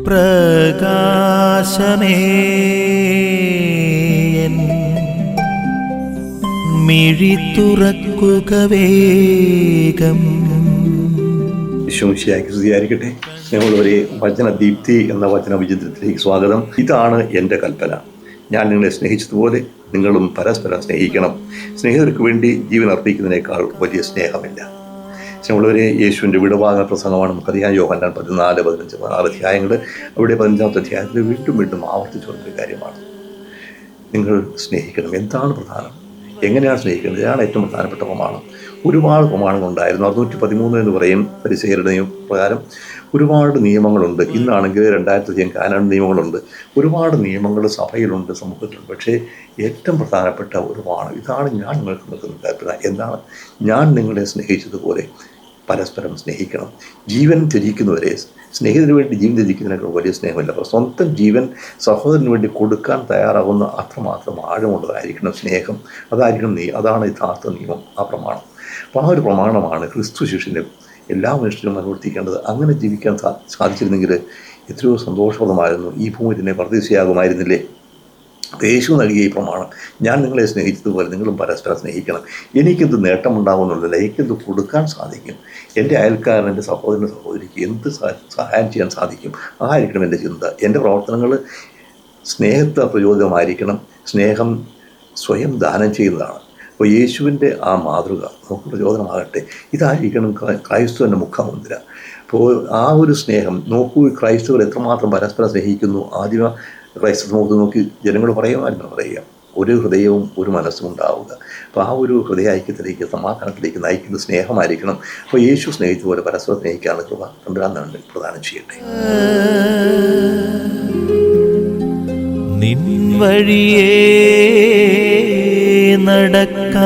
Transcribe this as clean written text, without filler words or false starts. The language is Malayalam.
പ്രകാശമേ മിഴി തുറക്കുക വേഗം. ഈശോമിശിഹായ്ക്ക് സ്തുതിയായിരിക്കട്ടെ. സ്നേഹമുള്ളവരെ, വചനദീപ്തി എന്ന വചന വിചിത്രത്തിലേക്ക് സ്വാഗതം. ഇതാണ് എൻ്റെ കൽപ്പന: ഞാൻ നിങ്ങളെ സ്നേഹിച്ചതുപോലെ നിങ്ങളും പരസ്പരം സ്നേഹിക്കണം. സ്നേഹിതർക്ക് വേണ്ടി ജീവൻ അർപ്പിക്കുന്നതിനേക്കാൾ വലിയ സ്നേഹമില്ല. സ്നേഹമുള്ളവരെ, യേശുവിൻ്റെ വിടവാങ്ങൽ പ്രസംഗമാണ് നമുക്കറിയാം. യോഹന്നാൻ 14, 15, 16 അധ്യായങ്ങൾ. അവിടെ 15-ാമത്തെ അധ്യായത്തിൽ വീണ്ടും ആവർത്തിച്ചു വന്നൊരു കാര്യമാണ്: നിങ്ങൾ സ്നേഹിക്കണം. എന്താണ് പ്രധാനം? എങ്ങനെയാണ് സ്നേഹിക്കുന്നത്? ഇതാണ് ഏറ്റവും പ്രധാനപ്പെട്ട പ്രമാണം. ഒരുപാട് പ്രമാണങ്ങളുണ്ടായിരുന്നു. 613 എന്ന് പറയും പരിസേയരുടെ നിയമപ്രകാരം. ഒരുപാട് നിയമങ്ങളുണ്ട്. ഇന്നാണെങ്കിൽ 2000 കാനോൻ നിയമങ്ങളുണ്ട്. ഒരുപാട് നിയമങ്ങൾ സഭയിലുണ്ട്, സമൂഹത്തിലുണ്ട്. പക്ഷേ ഏറ്റവും പ്രധാനപ്പെട്ട ഒരു പ്രമാണം ഇതാണ്: ഞാൻ നിങ്ങൾക്ക് നൽകുന്ന കൽപ്പന. എന്താണ്? ഞാൻ നിങ്ങളെ സ്നേഹിച്ചതുപോലെ പരസ്പരം സ്നേഹിക്കണം. ജീവൻ ത്യജിക്കുന്നവരെ, സ്നേഹിതന് വേണ്ടി ജീവൻ ത്യജിക്കുന്നതിനേക്കാൾ വലിയ സ്നേഹമില്ല. അപ്പോൾ സ്വന്തം ജീവൻ സഹോദരന് വേണ്ടി കൊടുക്കാൻ തയ്യാറാകുന്ന അത്രമാത്രം ആഴമുള്ളതായിരിക്കണം സ്നേഹം. അതാണ് യഥാർത്ഥ നിയമം, ആ പ്രമാണം. അപ്പോൾ ആ ഒരു പ്രമാണമാണ് ക്രിസ്തു ശിഷ്യനും എല്ലാ മനുഷ്യരും അനുവർത്തിക്കേണ്ടത്. അങ്ങനെ ജീവിക്കാൻ സാധിച്ചിരുന്നെങ്കിൽ എത്രയോ സന്തോഷപ്രദമായിരുന്നു. ഈ ഭൂമി തന്നെ പർദീസയാകുമായിരുന്നില്ലേ? യേശു നൽകിയ ഈ പ്രമാണം: ഞാൻ നിങ്ങളെ സ്നേഹിച്ചതുപോലെ നിങ്ങളും പരസ്പരം സ്നേഹിക്കണം. എനിക്കെന്ത് നേട്ടമുണ്ടാകുമെന്നുള്ളതല്ല, എനിക്കെന്ത് കൊടുക്കാൻ സാധിക്കും, എൻ്റെ അയൽക്കാരൻ, എൻ്റെ സഹോദരൻ്റെ സഹോദരിക്ക് എന്ത് സഹായം ചെയ്യാൻ സാധിക്കും, ആയിരിക്കണം എൻ്റെ ചിന്ത. എൻ്റെ പ്രവർത്തനങ്ങൾ സ്നേഹത്തെ പ്രചോദിതമായിരിക്കണം. സ്നേഹം സ്വയം ദാനം ചെയ്യുന്നതാണ്. അപ്പോൾ യേശുവിൻ്റെ ആ മാതൃക നമുക്ക് പ്രചോദനമാകട്ടെ. ഇതായിരിക്കണം ക്രൈസ്തവൻ്റെ മുഖമുദ്ര. അപ്പോൾ ആ ഒരു സ്നേഹം നോക്കൂ, ക്രൈസ്തവർ എത്രമാത്രം പരസ്പരം സ്നേഹിക്കുന്നു. ആദ്യമ ക്രൈസ്തവ സമൂഹത്തിൽ നോക്കി ജനങ്ങൾ പറയുക, ഒരു ഹൃദയവും ഒരു മനസ്സും ഉണ്ടാവുക. അപ്പോൾ ആ ഒരു ഹൃദയ ഐക്യത്തിലേക്ക്, സമാധാനത്തിലേക്ക് നയിക്കുന്ന സ്നേഹമായിരിക്കണം. അപ്പോൾ യേശു സ്നേഹിച്ചതുപോലെ പരസ്പരം സ്നേഹിക്കാനുള്ള കൃപ തമ്പുരാൻ പ്രദാനം ചെയ്യട്ടെ. നിൻ വഴിയേ നടക്ക